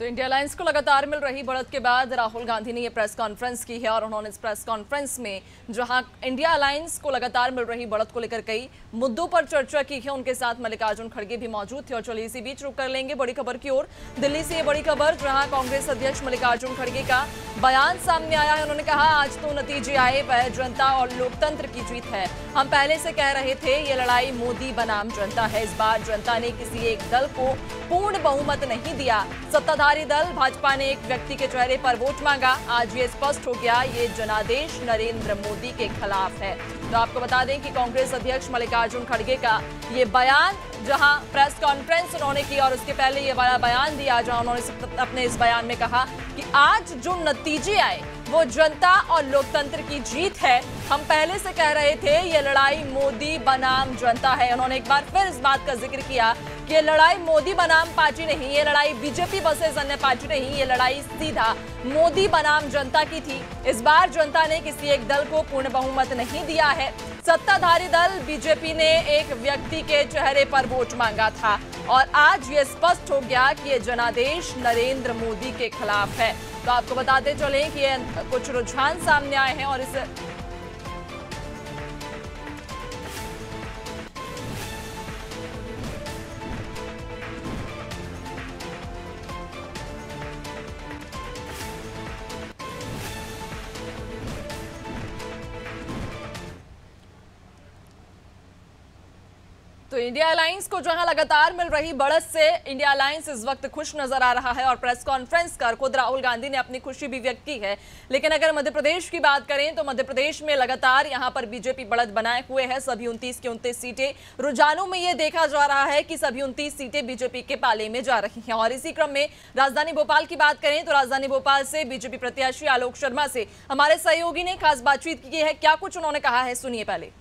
तो India alliance को लगातार मिल रही बढ़त के बाद राहुल गांधी ने ये प्रेस कॉन्फ्रेंस की है और उन्होंने इस प्रेस कॉन्फ्रेंस में जहां इंडिया अलायंस को लगातार मिल रही बढ़त को लेकर कई मुद्दों पर चर्चा की है। उनके साथ मल्लिकार्जुन खड़गे भी मौजूद थे। और चलिए इसी बीच रुक कर लेंगे बड़ी खबर की ओर। दिल्ली से ये बड़ी खबर, जहां कांग्रेस अध्यक्ष मल्लिकार्जुन खड़गे का बयान सामने आया है। उन्होंने कहा, आज तो नतीजे आए, वह जनता और लोकतंत्र की जीत है। हम पहले से कह रहे थे ये लड़ाई मोदी बनाम जनता है। इस बार जनता ने किसी एक दल को पूर्ण बहुमत नहीं दिया। सत्ताधारी दल भाजपा ने एक व्यक्ति के चेहरे पर वोट मांगा। आज ये स्पष्ट हो गया, ये जनादेश नरेंद्र मोदी के खिलाफ है। तो आपको बता दें कि कांग्रेस अध्यक्ष मल्लिकार्जुन खड़गे का ये बयान, जहां प्रेस कॉन्फ्रेंस उन्होंने की और उसके पहले ये वाला बयान दिया, जहां उन्होंने अपने इस बयान में कहा कि आज जो नतीजे आए वो जनता और लोकतंत्र की जीत है। हम पहले से कह रहे थे ये लड़ाई मोदी बनाम जनता है। उन्होंने एक बार फिर इस बात का जिक्र किया कि ये लड़ाई मोदी बनाम पार्टी नहीं, ये लड़ाई बीजेपी वर्सेस अन्य पार्टी नहीं, ये लड़ाई सीधा मोदी बनाम जनता की थी। इस बार जनता ने किसी एक दल को पूर्ण बहुमत नहीं दिया है। सत्ताधारी दल बीजेपी ने एक व्यक्ति के चेहरे पर वोट मांगा था और आज ये स्पष्ट हो गया कि ये जनादेश नरेंद्र मोदी के खिलाफ है। तो आपको बताते चलें कि कुछ रुझान सामने आए हैं और इस तो इंडिया अलायंस को जहां लगातार मिल रही बढ़त से इंडिया अलायंस इस वक्त खुश नजर आ रहा है और प्रेस कॉन्फ्रेंस कर खुद राहुल गांधी ने अपनी खुशी भी व्यक्त की है। लेकिन अगर मध्य प्रदेश की बात करें तो मध्य प्रदेश में लगातार यहां पर बीजेपी बढ़त बनाए हुए है। सभी 29 की 29 सीटें, रुझानों में यह देखा जा रहा है कि सभी 29 सीटें बीजेपी के पाले में जा रही हैं। और इसी क्रम में राजधानी भोपाल की बात करें तो राजधानी भोपाल से बीजेपी प्रत्याशी आलोक शर्मा से हमारे सहयोगी ने खास बातचीत की है। क्या कुछ उन्होंने कहा है, सुनिए पहले।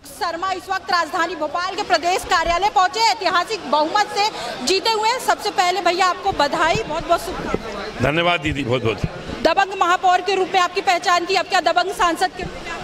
शर्मा इस वक्त राजधानी भोपाल के प्रदेश कार्यालय पहुंचे, ऐतिहासिक बहुमत से जीते हुए। सबसे पहले भैया आपको बधाई, बहुत बहुत शुभकामनाएं। धन्यवाद दीदी, बहुत बहुत। दबंग महापौर के रूप में आपकी पहचान थी, अब क्या दबंग सांसद के रूप में?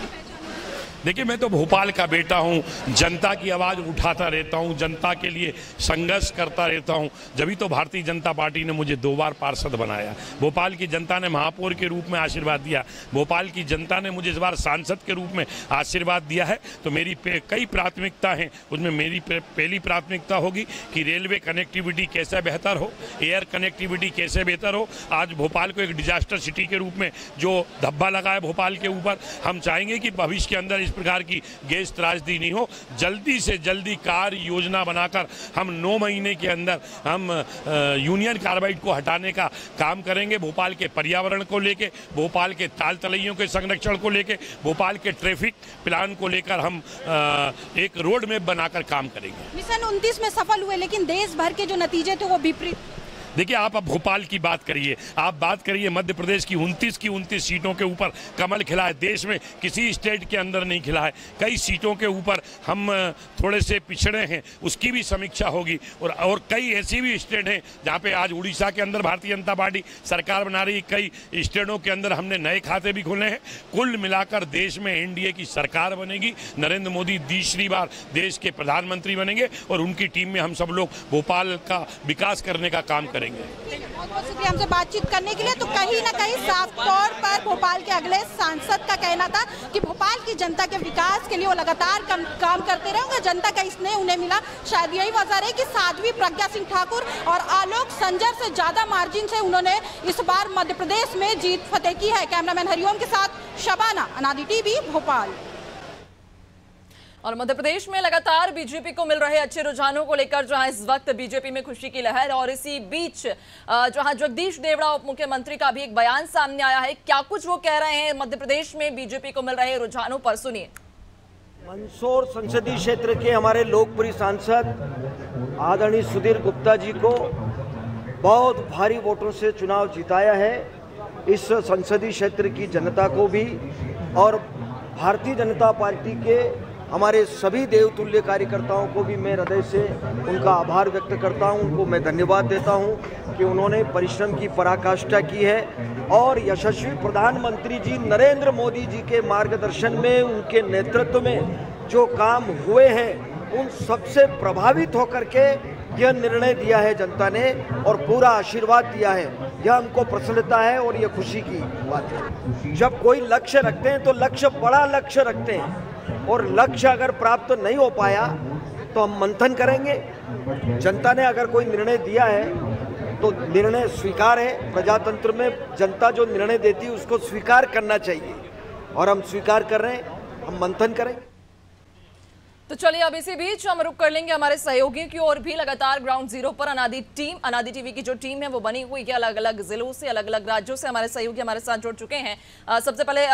देखिए, मैं तो भोपाल का बेटा हूं, जनता की आवाज़ उठाता रहता हूं, जनता के लिए संघर्ष करता रहता हूं। जभी तो भारतीय जनता पार्टी ने मुझे 2 बार पार्षद बनाया। भोपाल की जनता ने महापौर के रूप में आशीर्वाद दिया। भोपाल की जनता ने मुझे इस बार सांसद के रूप में आशीर्वाद दिया है। तो मेरी कई प्राथमिकता हैं, उसमें मेरी पहली प्राथमिकता होगी कि रेलवे कनेक्टिविटी कैसे बेहतर हो, एयर कनेक्टिविटी कैसे बेहतर हो। आज भोपाल को एक डिजास्टर सिटी के रूप में जो धब्बा लगा है भोपाल के ऊपर, हम चाहेंगे कि भविष्य के अंदर प्रकार की गैस त्रासदी नहीं हो। जल्दी से जल्दी कार्य योजना बनाकर हम 9 महीने के अंदर हम यूनियन कार्बाइड को हटाने का काम करेंगे। भोपाल के पर्यावरण को लेके, भोपाल के ताल तलैयों के संरक्षण को लेके, भोपाल के ट्रैफिक प्लान को लेकर हम एक रोड मैप बनाकर काम करेंगे। मिशन 29 में सफल हुए, लेकिन देश भर के जो नतीजे थे वो विपरीत। देखिए, आप अब भोपाल की बात करिए, आप बात करिए मध्य प्रदेश की 29 सीटों के ऊपर कमल खिला है। देश में किसी स्टेट के अंदर नहीं खिला है। कई सीटों के ऊपर हम थोड़े से पिछड़े हैं, उसकी भी समीक्षा होगी। और कई ऐसी भी स्टेट हैं जहां पे आज उड़ीसा के अंदर भारतीय जनता पार्टी सरकार बना रही, कई स्टेटों के अंदर हमने नए खाते भी खोले हैं। कुल मिलाकर देश में एनडीए की सरकार बनेगी। नरेंद्र मोदी तीसरी बार देश के प्रधानमंत्री बनेंगे और उनकी टीम में हम सब लोग भोपाल का विकास करने का काम करेंगे। बहुत बहुत शुक्रिया हमसे बातचीत करने के लिए। तो कहीं ना कहीं साफ तौर पर भोपाल के अगले सांसद का कहना था कि भोपाल की जनता के विकास के लिए वो लगातार काम करते रहेंगे। जनता का स्नेह उन्हें मिला, शायद यही वजह है कि साध्वी प्रज्ञा सिंह ठाकुर और आलोक संजर से ज्यादा मार्जिन से उन्होंने इस बार मध्य प्रदेश में जीत फतेह की है। कैमरामैन हरिओम के साथ शबाना, अनादि टीवी, भोपाल। और मध्य प्रदेश में लगातार बीजेपी को मिल रहे अच्छे रुझानों को लेकर जहां इस वक्त बीजेपी में खुशी की लहर, और इसी बीच जहां जगदीश देवड़ा उप मुख्यमंत्री का भी एक बयान सामने आया है। क्या कुछ वो कह रहे हैं मध्य प्रदेश में बीजेपी को मिल रहे रुझानों पर, सुनिए। मंदसौर संसदीय क्षेत्र के हमारे लोकप्रिय सांसद आदरणीय सुधीर गुप्ता जी को बहुत भारी वोटों से चुनाव जिताया है। इस संसदीय क्षेत्र की जनता को भी और भारतीय जनता पार्टी के हमारे सभी देवतुल्य कार्यकर्ताओं को भी मैं हृदय से उनका आभार व्यक्त करता हूं। उनको मैं धन्यवाद देता हूं कि उन्होंने परिश्रम की पराकाष्ठा की है और यशस्वी प्रधानमंत्री जी नरेंद्र मोदी जी के मार्गदर्शन में, उनके नेतृत्व में जो काम हुए हैं उन सबसे प्रभावित होकर के यह निर्णय दिया है जनता ने और पूरा आशीर्वाद दिया है, यह हमको प्रसन्नता है और यह खुशी की बात है। जब कोई लक्ष्य रखते हैं तो लक्ष्य बड़ा लक्ष्य रखते हैं और लक्ष्य अगर प्राप्त नहीं हो पाया तो हम मंथन करेंगे। जनता ने अगर कोई निर्णय दिया है तो निर्णय स्वीकार है। प्रजातंत्र में जनता जो निर्णय देती है उसको स्वीकार करना चाहिए और हम स्वीकार कर रहे हैं, हम मंथन करेंगे। तो चलिए अब इसी बीच हम रुक कर लेंगे हमारे सहयोगियों की ओर भी। लगातार ग्राउंड जीरो पर अनादि टीवी की जो टीम है वो बनी हुई है, अलग अलग जिलों से, अलग अलग राज्यों से हमारे सहयोगी हमारे साथ जुड़ चुके हैं। सबसे पहले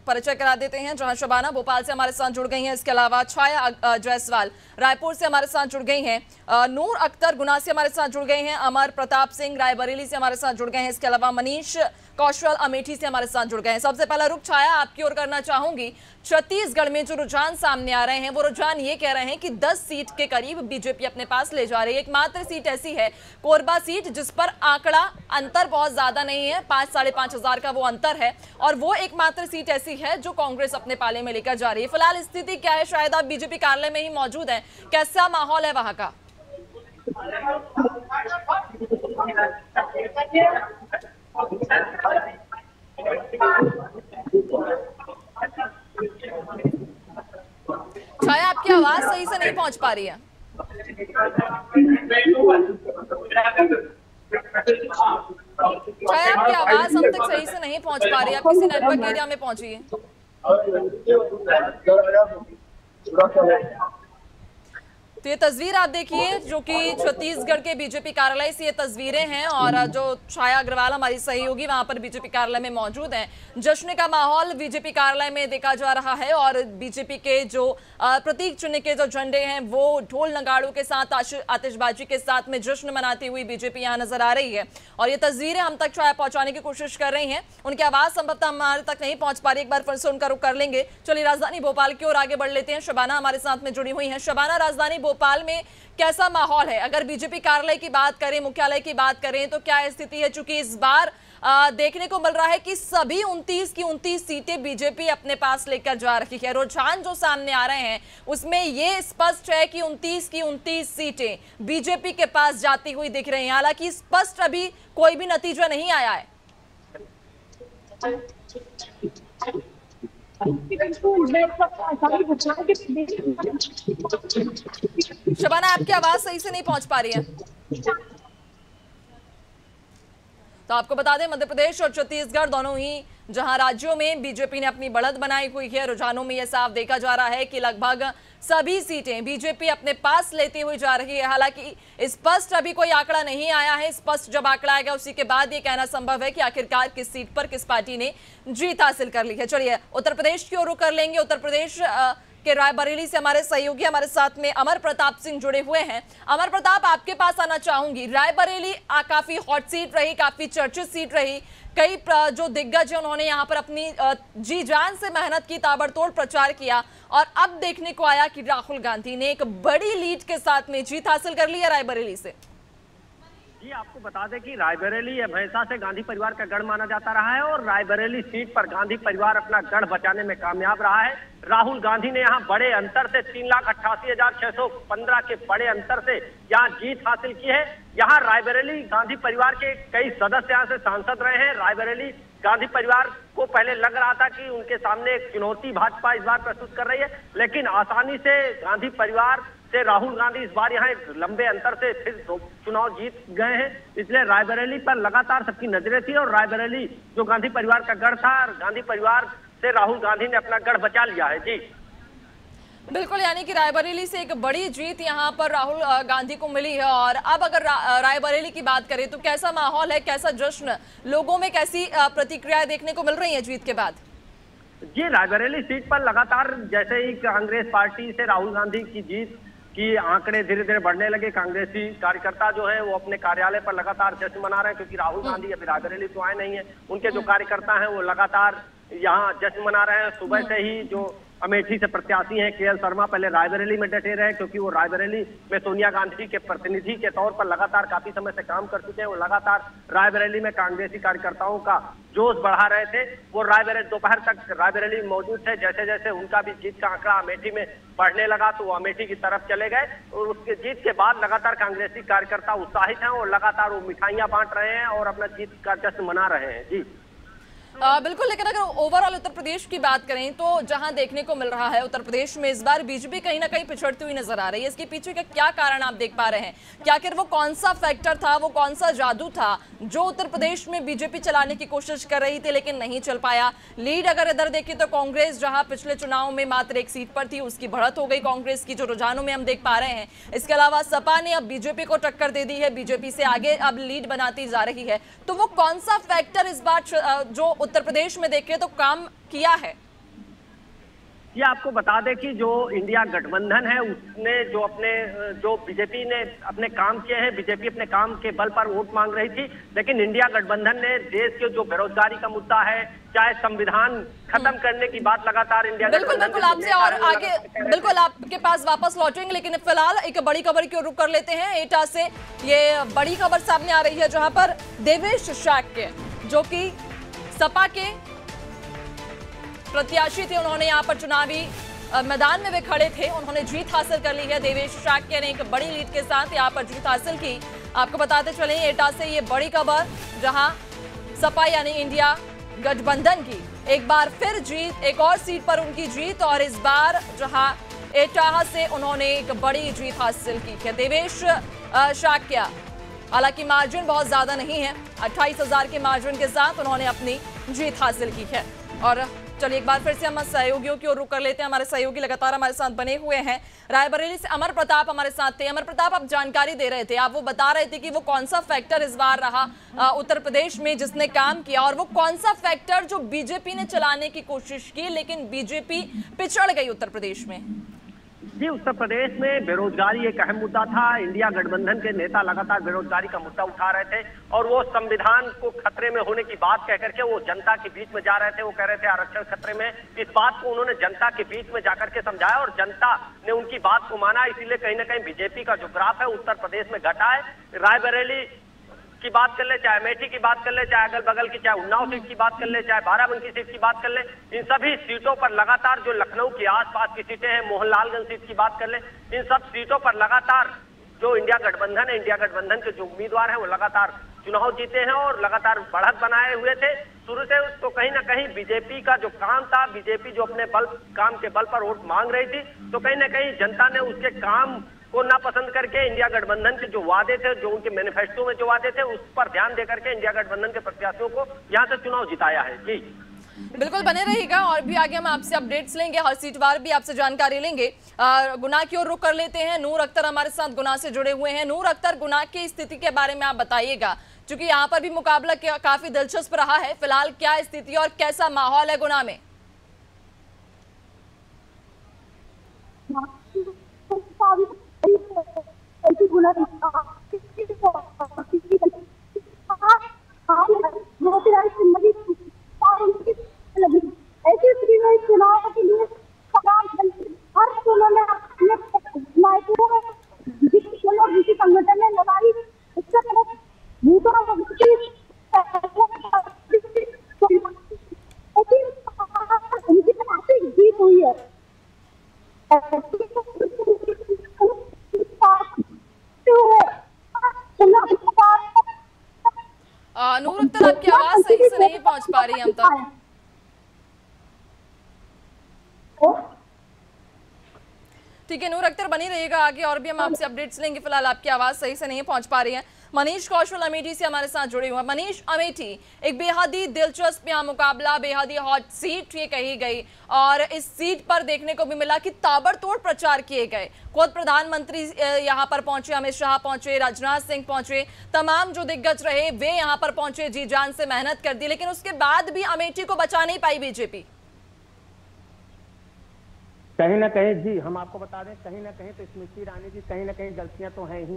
परिचय करा देते हैं, जहां शबाना भोपाल से हमारे साथ जुड़ गई हैं, इसके अलावा छाया जायसवाल रायपुर से हमारे साथ जुड़ गई हैं, नूर अख्तर गुना से हमारे साथ जुड़ गए हैं, अमर प्रताप सिंह रायबरेली से हमारे साथ जुड़ गए हैं, इसके अलावा मनीष कौशल अमेठी से हमारे साथ जुड़ गए हैं। सबसे पहला रुख छाया आपकी ओर करना चाहूंगी। छत्तीसगढ़ में जो रुझान सामने आ रहे हैं वो रुझान ये कह रहे हैं कि 10 सीट के करीब बीजेपी अपने पास ले जा रही है। एकमात्र सीट ऐसी है कोरबा सीट जिस पर आंकड़ा अंतर बहुत ज्यादा नहीं है, 5-5.5 हजार का वो अंतर है और वो एकमात्र सीट ऐसी है जो कांग्रेस अपने पाले में लेकर जा रही है। फिलहाल स्थिति क्या है, शायद आप बीजेपी कार्यालय में ही मौजूद हैं, कैसा माहौल है वहां का? छाया आपकी आवाज सही से नहीं पहुंच पा रही है। छाया आपकी आवाज हम तक सही से नहीं पहुंच पा रही है, आप किसी नेटवर्क एरिया में पहुंचिए। तो ये तस्वीर आप देखिए जो कि छत्तीसगढ़ के बीजेपी कार्यालय से ये तस्वीरें हैं और जो छाया अग्रवाल हमारी सहयोगी वहां पर बीजेपी कार्यालय में मौजूद हैं। जश्न का माहौल बीजेपी कार्यालय में देखा जा रहा है और बीजेपी के जो प्रतीक चिन्ह के जो झंडे हैं वो ढोल नगाड़ों के साथ आतिशबाजी के साथ में जश्न मनाती हुई बीजेपी यहाँ नजर आ रही है और ये तस्वीरें हम तक छाया पहुंचाने की कोशिश कर रही हैं। उनकी आवाज संभवतः हमारे तक नहीं पहुंच पा रही, एक बार फिर से उनका रुख कर लेंगे। चलिए राजधानी भोपाल की ओर आगे बढ़ लेते हैं, शबाना हमारे साथ में जुड़ी हुई है। शबाना, राजधानी भोपाल में कैसा माहौल है? अगर बीजेपी कार्यालय की बात करें, मुख्यालय की बात करें तो क्या स्थिति है? चूंकि इस बार देखने को मिल रहा है कि सभी 29 की 29 सीटें बीजेपी अपने पास लेकर जा रही है। रुझान जो सामने आ रहे हैं उसमें ये स्पष्ट है कि 29 की 29 सीटें बीजेपी के पास जाती हुई दिख रही हैं। हालांकि स्पष्ट अभी कोई भी नतीजा नहीं आया है। शबाना, आपकी आवाज सही से नहीं पहुंच पा रही है। तो आपको बता दें मध्य प्रदेश और छत्तीसगढ़ दोनों ही जहां राज्यों में बीजेपी ने अपनी बढ़त बनाई हुई है, रुझानों में यह साफ देखा जा रहा है कि लगभग सभी सीटें बीजेपी अपने पास लेती हुई जा रही है। हालांकि स्पष्ट अभी कोई आंकड़ा नहीं आया है, स्पष्ट जब आंकड़ा आएगा उसी के बाद ये कहना संभव है कि आखिरकार किस सीट पर किस पार्टी ने जीत हासिल कर ली है। चलिए उत्तर प्रदेश की ओर रुख कर लेंगे। उत्तर प्रदेश के रायबरेली से हमारे सहयोगी हमारे साथ में अमर प्रताप सिंह जुड़े हुए हैं। अमर प्रताप, आपके पास आना चाहूंगी। रायबरेली काफी हॉट सीट रही, काफी चर्चित सीट रही, कई जो दिग्गज हैं उन्होंने यहाँ पर अपनी जी जान से मेहनत की, ताबड़तोड़ प्रचार किया और अब देखने को आया कि राहुल गांधी ने एक बड़ी लीड के साथ में जीत हासिल कर ली है रायबरेली से। जी, आपको बता दें कि रायबरेली हमेशा से गांधी परिवार का गढ़ माना जाता रहा है और रायबरेली सीट पर गांधी परिवार अपना गढ़ बचाने में कामयाब रहा है। राहुल गांधी ने यहां बड़े अंतर से 3,88,615 के बड़े अंतर से यहां जीत हासिल की है। यहां रायबरेली गांधी परिवार के कई सदस्य यहां से सांसद रहे हैं। रायबरेली गांधी परिवार को पहले लग रहा था कि उनके सामने एक चुनौती भाजपा इस बार प्रस्तुत कर रही है, लेकिन आसानी से गांधी परिवार से राहुल गांधी इस बार यहाँ एक लंबे अंतर से फिर चुनाव जीत गए हैं। इसलिए रायबरेली पर लगातार सबकी नजरें थी और रायबरेली जो गांधी परिवार का गढ़ था, गांधी परिवार से राहुल गांधी ने अपना गढ़ बचा लिया है। जी बिल्कुल, यानी कि रायबरेली से एक बड़ी जीत यहाँ पर राहुल गांधी को मिली है। और अब अगर रायबरेली की बात करें तो कैसा माहौल है, कैसा जश्न, लोगों में कैसी प्रतिक्रियाएं देखने को मिल रही है जीत के बाद? जी, रायबरेली सीट पर लगातार जैसे ही कांग्रेस पार्टी से राहुल गांधी की जीत कि आंकड़े धीरे धीरे बढ़ने लगे, कांग्रेसी कार्यकर्ता जो है वो अपने कार्यालय पर लगातार जश्न मना रहे हैं, क्योंकि राहुल गांधी अभी रायबरेली तो आए नहीं है। उनके जो कार्यकर्ता हैं वो लगातार यहाँ जश्न मना रहे हैं। सुबह से ही जो अमेठी से प्रत्याशी हैं केएल शर्मा, पहले रायबरेली में डटे रहे क्योंकि वो रायबरेली में सोनिया गांधी के प्रतिनिधि के तौर पर लगातार काफी समय से काम कर चुके हैं। वो लगातार रायबरेली में कांग्रेसी कार्यकर्ताओं का जोश बढ़ा रहे थे। वो दोपहर तक रायबरेली में मौजूद थे। जैसे जैसे उनका भी जीत का आंकड़ा अमेठी में बढ़ने लगा तो वो अमेठी की तरफ चले गए और उसके जीत के बाद लगातार कांग्रेसी कार्यकर्ता उत्साहित हैं और लगातार वो मिठाइयां बांट रहे हैं और अपना जीत का जश्न मना रहे हैं। जी बिल्कुल, लेकिन अगर ओवरऑल उत्तर प्रदेश की बात करें तो जहां देखने को मिल रहा है उत्तर प्रदेश में इस बार बीजेपी कहीं ना कहीं पिछड़ती हुई नजर आ रही है। इसके पीछे का क्या कारण आप देख पा रहे हैं? क्या आखिर वो कौन सा फैक्टर था, वो कौन सा जादू था जो उत्तर प्रदेश में बीजेपी चलाने की कोशिश कर रही थी लेकिन नहीं चल पाया? लीड अगर इधर देखें तो कांग्रेस जहां पिछले चुनाव में मात्र एक सीट पर थी उसकी बढ़त हो गई कांग्रेस की, जो रुझानों में हम देख पा रहे हैं। इसके अलावा सपा ने अब बीजेपी को टक्कर दे दी है, बीजेपी से आगे अब लीड बनाती जा रही है। तो वो कौन सा फैक्टर इस बार जो उत्तर प्रदेश में तो काम किया है? ये आपको बता दें कि जो इंडिया गठबंधन है उसने जो बीजेपी ने अपने काम किए हैं, बीजेपी अपने काम के बल पर वोट मांग रही थी, लेकिन इंडिया गठबंधन ने देश के जो बेरोजगारी का मुद्दा है, चाहे संविधान खत्म करने की बात लगातार इंडिया बिल्कुल आपसे और आगे बिल्कुल आपके पास वापस लौटेंगे, लेकिन फिलहाल एक बड़ी खबर की ओर रुख कर लेते हैं। एटा से ये बड़ी खबर सामने आ रही है जहां पर देवेश शाक्य जो कि सपा के प्रत्याशी थे, उन्होंने यहाँ पर चुनावी मैदान में वे खड़े थे, उन्होंने जीत हासिल कर ली है। देवेश शाक्य ने एक बड़ी लीड के साथ यहाँ पर जीत हासिल की। आपको बताते चले एटा से ये बड़ी खबर जहां सपा यानी इंडिया गठबंधन की एक बार फिर जीत, एक और सीट पर उनकी जीत और इस बार जहां एटा से उन्होंने एक बड़ी जीत हासिल की है। देवेश शाक्य, हालांकि मार्जिन बहुत ज्यादा नहीं है, 28,000 के मार्जिन के साथ उन्होंने अपनी जीत हासिल की है। और चलिए एक बार फिर से हम सहयोगियों की ओर रुख कर लेते हैं। हमारे सहयोगी लगातार हमारे साथ बने हुए हैं। रायबरेली से अमर प्रताप हमारे साथ थे। अमर प्रताप, आप जानकारी दे रहे थे, आप वो बता रहे थे कि वो कौन सा फैक्टर इस बार रहा उत्तर प्रदेश में जिसने काम किया और वो कौन सा फैक्टर जो बीजेपी ने चलाने की कोशिश की लेकिन बीजेपी पिछड़ गई उत्तर प्रदेश में? जी, उत्तर प्रदेश में बेरोजगारी एक अहम मुद्दा था। इंडिया गठबंधन के नेता लगातार बेरोजगारी का मुद्दा उठा रहे थे और वो संविधान को खतरे में होने की बात कह करके वो जनता के बीच में जा रहे थे। वो कह रहे थे आरक्षण खतरे में। इस बात को उन्होंने जनता के बीच में जाकर के समझाया और जनता ने उनकी बात को माना। इसीलिए कहीं ना कहीं बीजेपी का जो ग्राफ है उत्तर प्रदेश में घटा है। रायबरेली की बात कर ले, चाहे अमेठी की बात कर ले, चाहे अगल बगल की, चाहे उन्नाव सीट की बात कर ले, चाहे बाराबंकी सीट की बात कर ले, इन सभी सीटों पर लगातार जो लखनऊ की आसपास की सीटें हैं, मोहनलालगंज सीट की बात कर ले, इन सब सीटों पर लगातार जो इंडिया गठबंधन है, इंडिया गठबंधन के जो उम्मीदवार हैं वो लगातार चुनाव जीते हैं और लगातार बढ़त बनाए हुए थे। शुरू से तो कहीं ना कहीं बीजेपी का जो काम था, बीजेपी जो अपने काम के बल पर वोट मांग रही थी, तो कहीं ना कहीं जनता ने उसके काम को ना पसंद करके इंडिया गठबंधन के जो वादे थे, जो उनके मैनिफेस्टो में जो वादे थे, उस पर ध्यान देकर के इंडिया गठबंधन के प्रत्याशियों को यहाँ से चुनाव जिताया है। जी बिल्कुल बने रहिएगा और भी आगे हम आपसे अपडेट्स लेंगे, हर सीट वार भी आपसे जानकारी लेंगे। गुना की ओर रुख कर लेते हैं। नूर अख्तर हमारे साथ गुना से जुड़े हुए हैं। नूर अख्तर, गुना की स्थिति के बारे में आप बताइएगा, क्योंकि यहाँ पर भी मुकाबला काफी दिलचस्प रहा है। फिलहाल क्या स्थिति और कैसा माहौल है गुना में? ऐसी स्थिति में चुनाव के लिए हर उन्होंने अपने नायकों में संगठन ने लगाई उनकी जीत हुई है। नूर अख्तर, आपकी आवाज सही से नहीं पहुंच पा रही हम तक। ठीक है नूर अख्तर, बनी रहिएगा आगे और भी हम आपसे अपडेट्स लेंगे। फिलहाल आपकी आवाज सही से नहीं पहुंच पा रही है। मनीष कौशल अमेठी से हमारे साथ जुड़े हुए हैं। मनीष, अमेठी एक बेहद ही दिलचस्प यहाँ मुकाबला, बेहद ही हॉट सीट ये कही गई और इस सीट पर देखने को भी मिला कि ताबड़तोड़ प्रचार किए गए। खुद प्रधानमंत्री यहाँ पर पहुंचे, अमित शाह पहुंचे, राजनाथ सिंह पहुंचे, तमाम जो दिग्गज रहे वे यहाँ पर पहुंचे, जी जान से मेहनत कर दी, लेकिन उसके बाद भी अमेठी को बचा नहीं पाई बीजेपी। कहीं ना कहीं जी हम आपको बता दें, कहीं ना कहीं तो स्मृति ईरानी जी कहीं ना कहीं गलतियां तो हैं ही,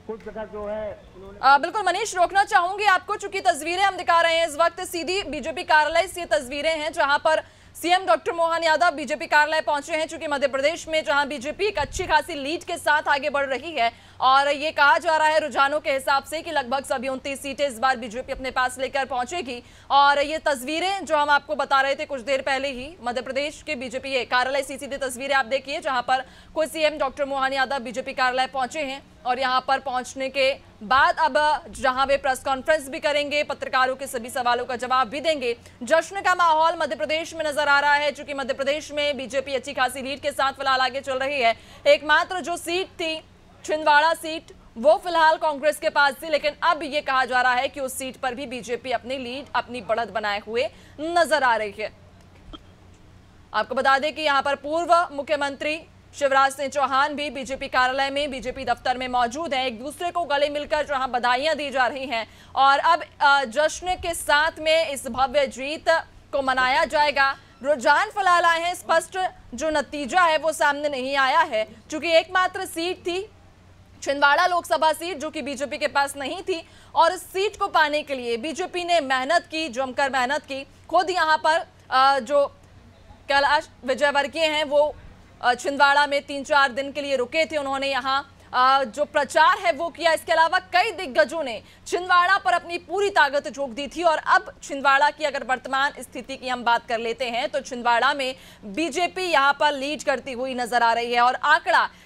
कुछ जगह जो है उन्होंने। बिल्कुल मनीष, रोकना चाहूंगी आपको, चूंकि तस्वीरें हम दिखा रहे हैं इस वक्त सीधी बीजेपी कार्यालय से तस्वीरें हैं जहां पर CM doctor Mohan Yadav BJP कार्यालय पहुंचे हैं, चूंकि मध्य प्रदेश में जहां बीजेपी एक अच्छी खासी लीड के साथ आगे बढ़ रही है और ये कहा जा रहा है रुझानों के हिसाब से कि लगभग सभी 29 सीटें इस बार बीजेपी अपने पास लेकर पहुंचेगी। और ये तस्वीरें जो हम आपको बता रहे थे कुछ देर पहले ही, मध्य प्रदेश के बीजेपी कार्यालय से सीधी तस्वीरें आप देखिए, जहां पर खुद CM doctor Mohan Yadav BJP कार्यालय पहुंचे हैं और यहां पर पहुंचने के बाद अब जहां वे प्रेस कॉन्फ्रेंस भी करेंगे, पत्रकारों के सभी सवालों का जवाब भी देंगे। जश्न का माहौल मध्य प्रदेश में नजर आ रहा है, चूंकि मध्य प्रदेश में बीजेपी अच्छी खासी लीड के साथ फिलहाल आगे चल रही है। एकमात्र जो सीट थी छिंदवाड़ा सीट, वो फिलहाल कांग्रेस के पास थी, लेकिन अब ये कहा जा रहा है कि उस सीट पर भी बीजेपी अपनी लीड, अपनी बढ़त बनाए हुए नजर आ रही है। आपको बता दें कि यहां पर पूर्व मुख्यमंत्री शिवराज सिंह चौहान भी बीजेपी कार्यालय में, बीजेपी दफ्तर में मौजूद हैं। एक दूसरे को गले मिलकर जहां बधाइयां दी जा रही हैं और अब जश्न के साथ में इस भव्य जीत को मनाया जाएगा। रुझान फिलहाल आए हैं, स्पष्ट जो नतीजा है वो सामने नहीं आया है, चूंकि एकमात्र सीट थी छिंदवाड़ा लोकसभा सीट जो कि बीजेपी के पास नहीं थी और इस सीट को पाने के लिए बीजेपी ने मेहनत की, जमकर मेहनत की। खुद यहाँ पर जो कैलाश विजयवर्गीय हैं वो छिंदवाड़ा में 3-4 दिन के लिए रुके थे, उन्होंने यहाँ जो प्रचार है वो किया। इसके अलावा कई दिग्गजों ने छिंदवाड़ा पर अपनी पूरी ताकत झोंक दी थी और अब छिंदवाड़ा की अगर वर्तमान स्थिति की हम बात कर लेते हैं तो छिंदवाड़ा में बीजेपी यहां पर लीड करती हुई नजर आ रही है और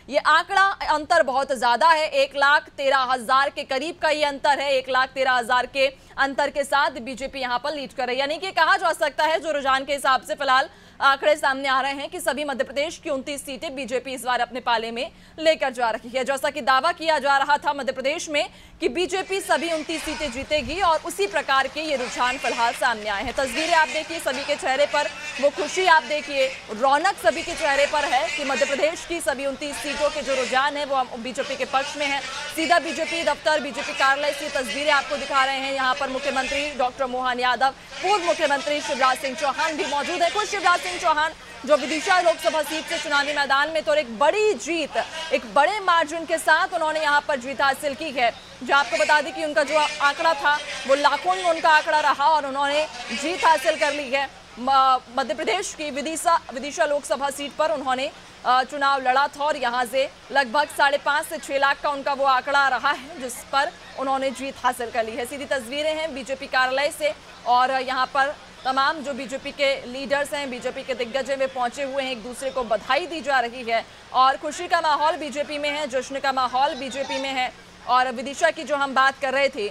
ये आंकड़ा अंतर बहुत ज्यादा है। 1,13,000 के करीब का ये अंतर है। 1,13,000 के अंतर के साथ बीजेपी यहां पर लीड कर रही है, यानी कि कहा जा सकता है जो रुझान के हिसाब से फिलहाल आंकड़े सामने आ रहे हैं कि सभी मध्य प्रदेश की 29 सीटें बीजेपी इस बार अपने पाले में लेकर जा रही है। जैसा कि दावा किया जा रहा था मध्य प्रदेश में कि बीजेपी सभी 29 सीटें जीतेगी और उसी प्रकार के ये रुझान फिलहाल सामने आए हैं। तस्वीरें आप देखिए, सभी के चेहरे पर वो खुशी आप देखिए, रौनक सभी के चेहरे पर है कि मध्य प्रदेश की सभी 29 सीटों के जो रुझान है वो बीजेपी के पक्ष में है। सीधा बीजेपी दफ्तर, बीजेपी कार्यालय से तस्वीरें आपको दिखा रहे हैं। यहाँ पर मुख्यमंत्री डॉक्टर मोहन यादव, पूर्व मुख्यमंत्री शिवराज सिंह चौहान भी मौजूद है। खुद शिवराज सिंह चौहान जो विदिशा लोकसभा सीट से चुनावी मैदान में तो एक बड़ी जीत, एक बड़े मार्जिन के साथ उन्होंने यहां पर जीत हासिल की है। जो आपको बता दें कि उनका जो आंकड़ा था वो लाखों में उनका आंकड़ा रहा और उन्होंने जीत हासिल कर ली है। मध्य प्रदेश की विदिशा लोकसभा सीट पर उन्होंने चुनाव लड़ा था और यहां से लगभग 5.5 से 6 लाख का उनका वो आंकड़ा रहा है जिस पर उन्होंने जीत हासिल कर ली है। सीधी तस्वीरें हैं बीजेपी कार्यालय से और यहाँ पर तमाम जो बीजेपी के लीडर्स हैं, बीजेपी के दिग्गज हैं, वे पहुंचे हुए हैं, एक दूसरे को बधाई दी जा रही है और खुशी का माहौल बीजेपी में है, जश्न का माहौल बीजेपी में है। और विदिशा की जो हम बात कर रहे थे,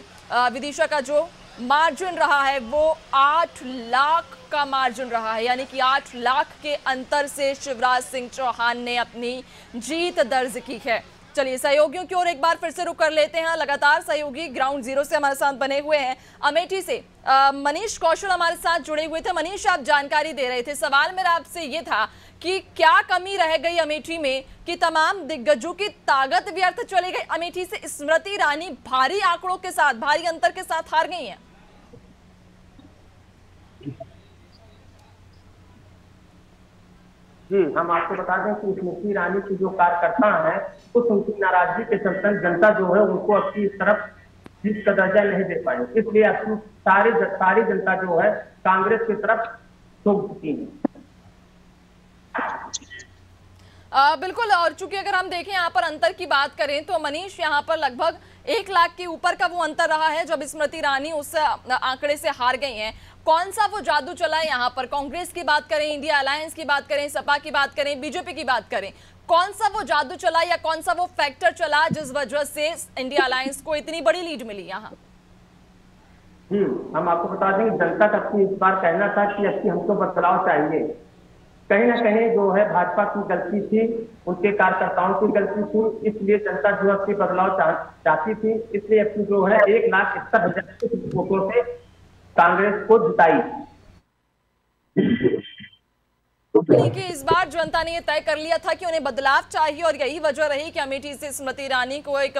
विदिशा का जो मार्जिन रहा है वो 8 लाख का मार्जिन रहा है, यानी कि 8 लाख के अंतर से शिवराज सिंह चौहान ने अपनी जीत दर्ज की है। चलिए सहयोगियों की ओर एक बार फिर से रुक कर लेते हैं। लगातार सहयोगी ग्राउंड जीरो से हमारे साथ बने हुए हैं। अमेठी से मनीष कौशल हमारे साथ जुड़े हुए थे। मनीष, आप जानकारी दे रहे थे, सवाल मेरा आपसे ये था कि क्या कमी रह गई अमेठी में कि तमाम दिग्गजों की ताकत व्यर्थ चली गई? अमेठी से स्मृति ईरानी भारी आंकड़ों के साथ, भारी अंतर के साथ हार गई हैं। जी, हम आपको बता दें कि स्मृति ईरानी की जो कार्यकर्ता हैं कुछ उनकी नाराजगी के चलते जनता जो है उनको अपनी तरफ जीत का दर्जा नहीं दे पाई, इसलिए अपनी सारी जनता जो है कांग्रेस की तरफ झुक चुकी है। बिल्कुल, और चूंकि अगर हम देखें यहाँ पर अंतर की बात करें तो मनीष यहाँ पर लगभग 1 लाख के ऊपर का वो अंतर रहा है जब स्मृति ईरानी उस आंकड़े से हार गई हैं। कौन सा वो जादू चला है यहाँ पर? कांग्रेस की बात करें, इंडिया अलायंस की बात करें, सपा की बात करें, बीजेपी की बात करें, कौन सा वो जादू चला या कौन सा वो फैक्टर चला जिस वजह से इंडिया अलायंस को इतनी बड़ी लीड मिली यहाँ? हम आपको बता दें जनता का इस बार कहना था कि अब हमको बदलाव चाहिए। कहीं ना कहीं जो है भाजपा की गलती थी, उनके कार्यकर्ताओं की गलती थी, इसलिए जनता जो अपनी बदलाव चाहती थी, इसलिए अपनी जो है 1,71,000 वोटों से कांग्रेस को जिताई। कि इस बार जनता ने यह तय कर लिया था कि उन्हें बदलाव चाहिए और यही वजह रही कि अमेठी से स्मृति ईरानी को एक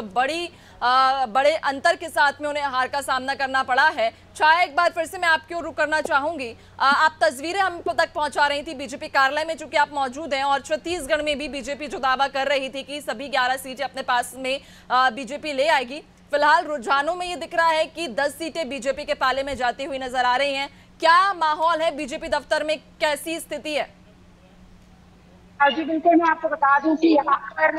बड़े अंतर के साथ में उन्हें हार का सामना करना पड़ा है। छाया, एक बार फिर से मैं आपकी ओर रुख करना चाहूंगी। आप तस्वीरें हम तक पहुंचा रही थी बीजेपी कार्यालय में, चूंकि आप मौजूद हैं, और छत्तीसगढ़ में भी बीजेपी जो दावा कर रही थी कि सभी 11 सीटें अपने पास में बीजेपी ले आएगी। फिलहाल रुझानों में ये दिख रहा है कि 10 सीटें बीजेपी के पाले में जाती हुई नजर आ रही हैं। क्या माहौल है बीजेपी दफ्तर में, कैसी स्थिति है? जी बिल्कुल, मैं आपको बता दूं कि यहाँ पर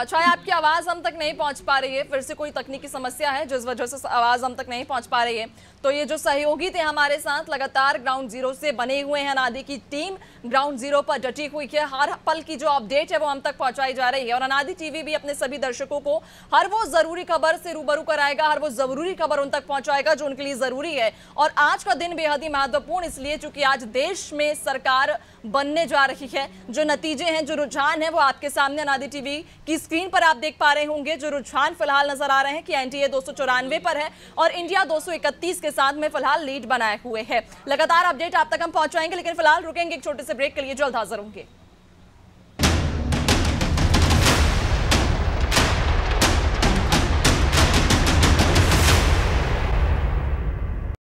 शायद आपकी आवाज हम तक नहीं पहुंच पा रही है, फिर से कोई तकनीकी समस्या है जिस वजह से आवाज हम तक नहीं पहुंच पा रही है। तो ये जो सहयोगी थे हमारे साथ, लगातार ग्राउंड जीरो से बने हुए हैं, अनादि की टीम ग्राउंड जीरो पर डटी हुई है, हर पल की जो अपडेट है वो हम तक पहुंचाई जा रही है। और अनादि टीवी भी अपने सभी दर्शकों को हर वो जरूरी खबर से रूबरू कराएगा, हर वो जरूरी खबर उन तक पहुंचाएगा जो उनके लिए जरूरी है। और आज का दिन बेहद ही महत्वपूर्ण इसलिए चूंकि आज देश में सरकार बनने जा रही है। जो नतीजे हैं, जो रुझान है, वो आपके सामने अनादि टीवी की स्क्रीन पर आप देख पा रहे होंगे। जो रुझान फिलहाल नजर आ रहे हैं कि एनडीए 294 पर है और इंडिया 231 के साथ में फिलहाल लीड बनाए हुए है। लगातार अपडेट आप तक हम पहुंचाएंगे, लेकिन फिलहाल रुकेंगे एक छोटे से ब्रेक के लिए, जल्द हाजिर होंगे।